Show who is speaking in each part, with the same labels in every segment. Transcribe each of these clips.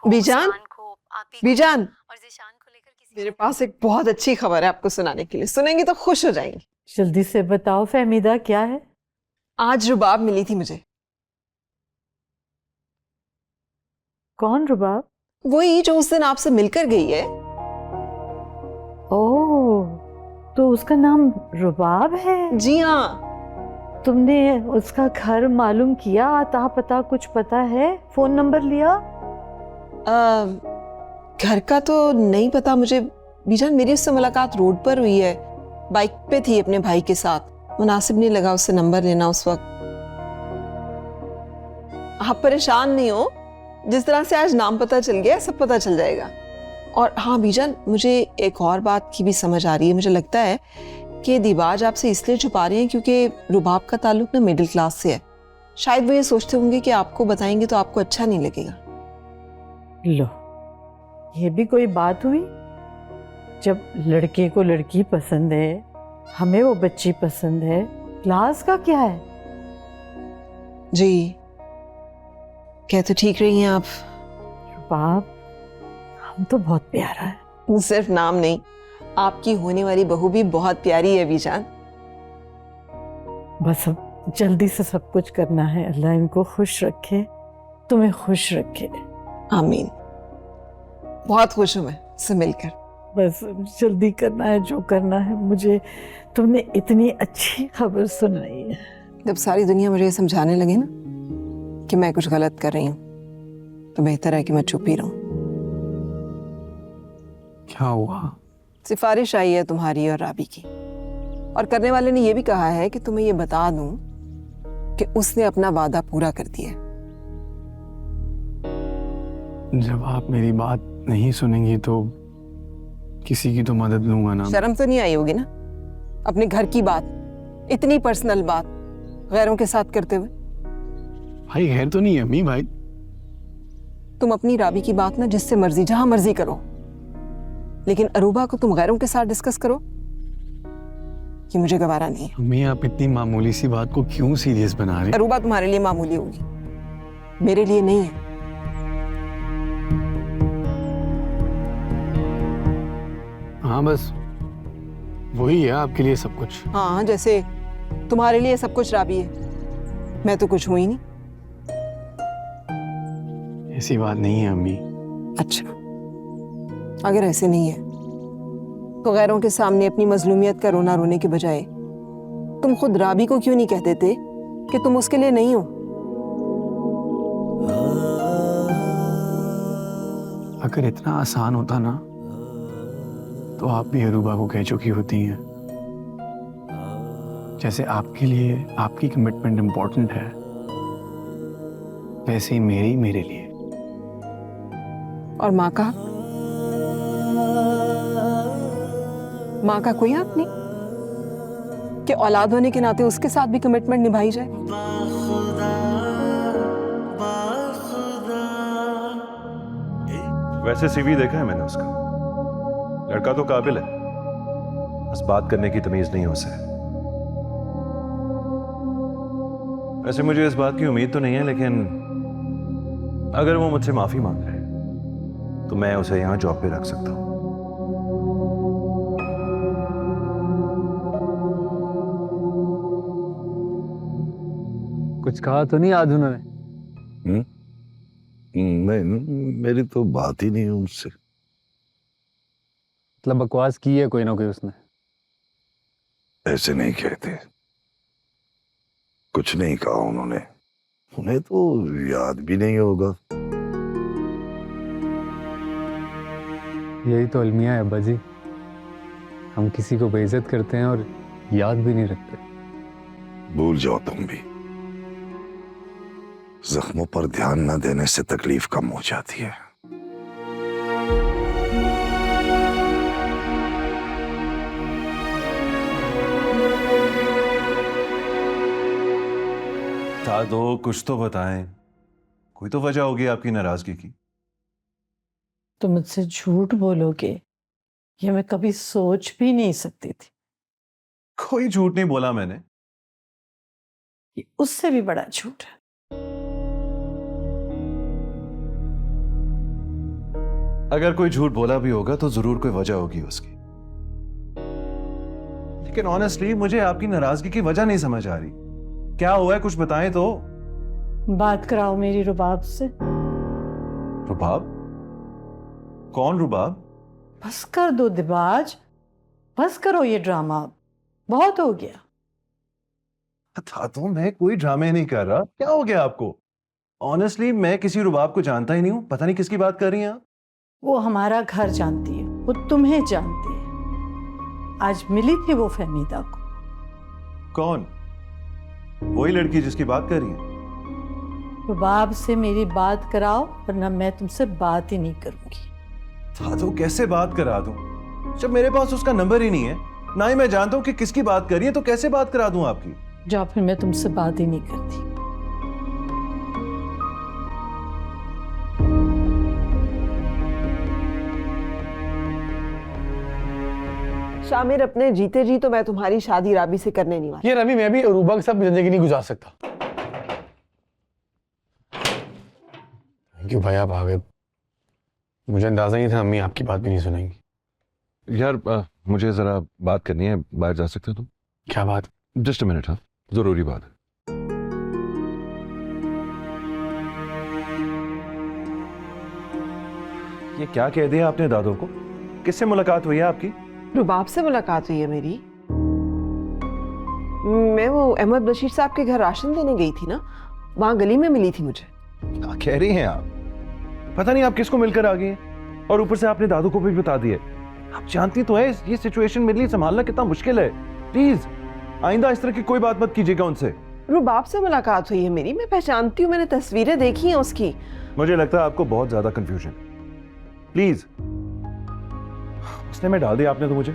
Speaker 1: बीजान, बीजान,
Speaker 2: और ज़ीशान को लेकर किसी
Speaker 1: मेरे पास एक बहुत अच्छी खबर है आपको सुनाने के लिए। सुनेंगी तो खुश हो जाएंगी।
Speaker 3: जल्दी से बताओ फहमीदा, क्या है?
Speaker 1: आज रुबाब मिली थी मुझे।
Speaker 3: कौन रुबाब?
Speaker 1: वही जो उस दिन आपसे मिलकर गई है।
Speaker 3: ओह, तो उसका नाम रुबाब है?
Speaker 1: जी हाँ।
Speaker 3: तुमने उसका घर मालूम किया? आता पता कुछ पता है? फोन नंबर लिया?
Speaker 1: घर का तो नहीं पता मुझे बीजान। मेरी उससे मुलाकात रोड पर हुई है, बाइक पे थी अपने भाई के साथ। मुनासिब नहीं लगा उससे नंबर लेना उस वक्त। आप परेशान नहीं हो, जिस तरह से आज नाम पता चल गया सब पता चल जाएगा। और हाँ बीजान, मुझे एक और बात की भी समझ आ रही है। मुझे लगता है कि दीबाज आपसे इसलिए छुपा रहे हैं क्योंकि रुबाब का ताल्लुक ना मिडिल क्लास से है। शायद वो ये सोचते होंगे कि आपको बताएंगे तो आपको अच्छा नहीं लगेगा।
Speaker 3: लो, ये भी कोई बात हुई? जब लड़के को लड़की पसंद है, हमें वो बच्ची पसंद है, क्लास का क्या है?
Speaker 1: जी, कह तो ठीक रही हैं आप।
Speaker 3: रुबाब हम तो बहुत प्यारा है।
Speaker 1: सिर्फ नाम नहीं, आपकी होने वाली बहू भी बहुत प्यारी है बीजान।
Speaker 3: बस अब जल्दी से सब कुछ करना है। अल्लाह इनको खुश रखे, तुम्हें खुश रखे।
Speaker 1: आमीन। बहुत खुश हूं मैं इससे मिलकर।
Speaker 3: बस जल्दी करना है जो करना है। मुझे तुमने इतनी अच्छी खबर सुनाई है।
Speaker 1: जब सारी दुनिया मुझे समझाने लगे ना कि मैं कुछ गलत कर रही हूँ, तो बेहतर है कि मैं चुप ही रहूं।
Speaker 4: क्या हुआ?
Speaker 1: सिफारिश आई है तुम्हारी और राबी की, और करने वाले ने यह भी कहा है कि तुम्हें यह बता दूं कि उसने अपना वादा पूरा कर दिया।
Speaker 4: जब आप मेरी बात नहीं सुनेंगी तो किसी की तो मदद लूंगा ना।
Speaker 1: शर्म तो नहीं आई होगी ना अपने घर की बात, इतनी पर्सनल बात गैरों के साथ करते हुए?
Speaker 4: भाई खैर तो नहीं है अम्मी भाई।
Speaker 1: तुम अपनी राबी की बात ना जिससे मर्जी जहां मर्जी करो, लेकिन अरूबा को तुम गैरों के साथ डिस्कस करो, ये मुझे गवारा नहीं है।
Speaker 4: अम्मी आप इतनी मामूली सी बात को क्यों सीरियस बना रहे?
Speaker 1: अरूबा तुम्हारे लिए मामूली होगी, मेरे लिए नहीं है।
Speaker 4: हाँ बस वही है आपके लिए सब कुछ।
Speaker 1: हाँ, जैसे तुम्हारे लिए सब कुछ राबी है, मैं तो कुछ हूं ही नहीं।
Speaker 4: ऐसी बात नहीं है अम्मी।
Speaker 1: अच्छा, अगर ऐसे नहीं है तो गैरों के सामने अपनी मजलूमियत का रोना रोने के बजाय तुम खुद राबी को क्यों नहीं कह देते कि तुम उसके लिए नहीं हो?
Speaker 4: अगर इतना आसान होता ना तो आप भी अरूबा को कह चुकी होती हैं। जैसे आपके लिए आपकी कमिटमेंट इंपॉर्टेंट है, वैसे ही मेरे लिए।
Speaker 1: और माँ का कोई हक नहीं कि औलाद होने के नाते उसके साथ भी कमिटमेंट निभाई जाए?
Speaker 5: वैसे सीवी देखा है मैंने उसका, लड़का तो काबिल है, बस बात करने की तमीज नहीं हो उसे। वैसे मुझे इस बात की उम्मीद तो नहीं है, लेकिन अगर वो मुझसे माफी मांग रहे हैं तो मैं उसे यहां जॉब पे रख सकता हूं।
Speaker 6: कुछ कहा तो नहीं आज उन्होंने?
Speaker 7: नहीं, मेरी तो बात ही नहीं है उनसे।
Speaker 6: मतलब बकवास की है कोई ना कोई उसने?
Speaker 7: ऐसे नहीं कहते, कुछ नहीं कहा उन्होंने। उन्हें तो याद भी नहीं होगा।
Speaker 6: यही तो अलमिया है अब्बा जी, हम किसी को बेइज्जत करते हैं और याद भी नहीं रखते।
Speaker 7: भूल जाओ तुम भी, जख्मों पर ध्यान न देने से तकलीफ कम हो जाती है।
Speaker 5: बता दो, कुछ तो बताएं, कोई तो वजह होगी आपकी नाराजगी की।
Speaker 3: तुम मुझसे झूठ बोलोगे ये मैं कभी सोच भी नहीं सकती थी।
Speaker 5: कोई झूठ नहीं बोला मैंने।
Speaker 3: ये उससे भी बड़ा झूठ है।
Speaker 5: अगर कोई झूठ बोला भी होगा तो जरूर कोई वजह होगी उसकी। लेकिन ऑनेस्टली मुझे आपकी नाराजगी की वजह नहीं समझ आ रही। क्या हुआ है, कुछ बताएं तो।
Speaker 3: बात कराओ मेरी रुबाब से।
Speaker 5: रुबाब? कौन रुबाब?
Speaker 3: बस कर दो दिबाज, बस करो ये ड्रामा, बहुत हो गया।
Speaker 5: था तो मैं कोई ड्रामे नहीं कर रहा। क्या हो गया आपको? ऑनेस्टली मैं किसी रुबाब को जानता ही नहीं हूं। पता नहीं किसकी बात कर रही हैं आप।
Speaker 3: वो हमारा घर जानती है, वो तुम्हें जानती है। आज मिली थी वो फहमीदा को।
Speaker 5: कौन? वही लड़की जिसकी बात कर रही है?
Speaker 3: रुबाब से मेरी बात कराओ वरना मैं तुमसे बात ही नहीं करूंगी।
Speaker 5: था तो कैसे बात करा दूं जब मेरे पास उसका नंबर ही नहीं है, ना ही मैं जानता हूं कि किसकी बात कर रही है, तो कैसे बात करा दूं आपकी?
Speaker 3: जाओ फिर, मैं तुमसे बात ही नहीं करती।
Speaker 1: शामिर, अपने जीते जी तो मैं तुम्हारी शादी राबी से करने नहीं वाली।
Speaker 4: ये रवि, मैं भी अरूबा के साथ जिंदगी नहीं गुजार सकता। क्यों भाई आप आ गए? मुझे अंदाजा नहीं था अम्मी आपकी बात भी नहीं सुनेंगी।
Speaker 5: यार मुझे जरा बात करनी है, बाहर जा सकते हो तुम?
Speaker 4: क्या बात?
Speaker 5: Just a minute. हाँ, जरूरी बात है। ये क्या कह दिया आपने दादों को? किससे मुलाकात हुई है आपकी?
Speaker 1: रुबाब से मुलाकात हुई है मेरी। मैं वो अहमद बशीर साहब के घर राशन देने गई थी ना, वहां गली में मिली थी मुझे।
Speaker 5: क्या कह रही हैं आप? पता नहीं आप किसको मिलकर आ गई हैं, और ऊपर से आपने दादू को भी बता दिया। आप जानती तो है ये सिचुएशन मेरे लिए संभालना कितना मुश्किल है। प्लीज आइंदा इस तरह की कोई बात मत कीजिएगा उनसे।
Speaker 1: रुबाब से मुलाकात हुई है मेरी, मैं पहचानती हूँ, मैंने तस्वीरें देखी हैं उसकी।
Speaker 5: मुझे लगता है आपको बहुत ज्यादा कंफ्यूजन। प्लीज, उसने में डाल दिया आपने तो मुझे।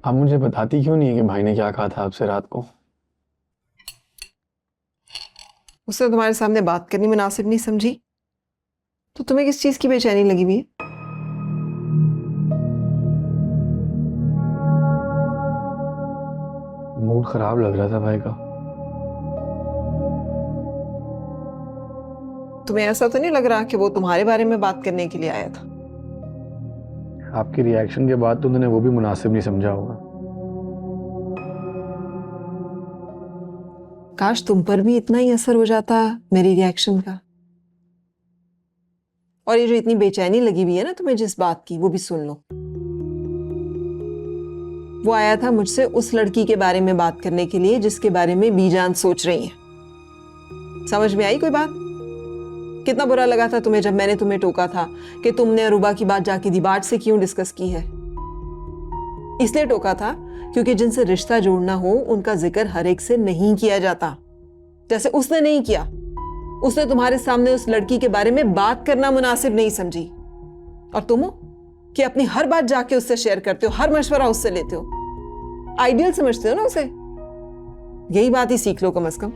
Speaker 4: आप मुझे बताती क्यों नहीं है कि भाई ने क्या कहा था आपसे रात को?
Speaker 1: उसने तुम्हारे सामने बात करनी मुनासिब नहीं समझी, तो तुम्हें किस चीज की बेचैनी लगी हुई है?
Speaker 4: मूड खराब लग रहा था भाई का।
Speaker 1: तुम्हें ऐसा तो नहीं लग रहा कि वो तुम्हारे बारे में बात करने के लिए आया था?
Speaker 4: आपके रिएक्शन के बाद तो उन्होंने वो भी मुनासिब नहीं समझा होगा।
Speaker 1: काश तुम पर भी इतना ही असर हो जाता मेरी रिएक्शन का। और ये जो इतनी बेचैनी लगी हुई है ना तुम्हें जिस बात की, वो भी सुन लो। वो आया था मुझसे उस लड़की के बारे में बात करने के लिए जिसके बारे में बीजान सोच रही है। समझ में आई कोई बात? कितना बुरा लगा था तुम्हें जब मैंने तुम्हें टोका था कि तुमने अरूबा की बात जाके दिबाज से क्यों डिस्कस की है। इसलिए टोका था क्योंकि जिनसे रिश्ता जोड़ना हो उनका जिक्र हर एक से नहीं किया जाता, जैसे उसने नहीं किया। उसने तुम्हारे सामने उस लड़की के बारे में बात करना मुनासिब नहीं समझी। और तुम हो कि अपनी हर बात जाके उससे शेयर करते हो, हर मशवरा उससे लेते हो, आइडियल समझते हो ना उसे। यही बात ही सीख लो कम से कम।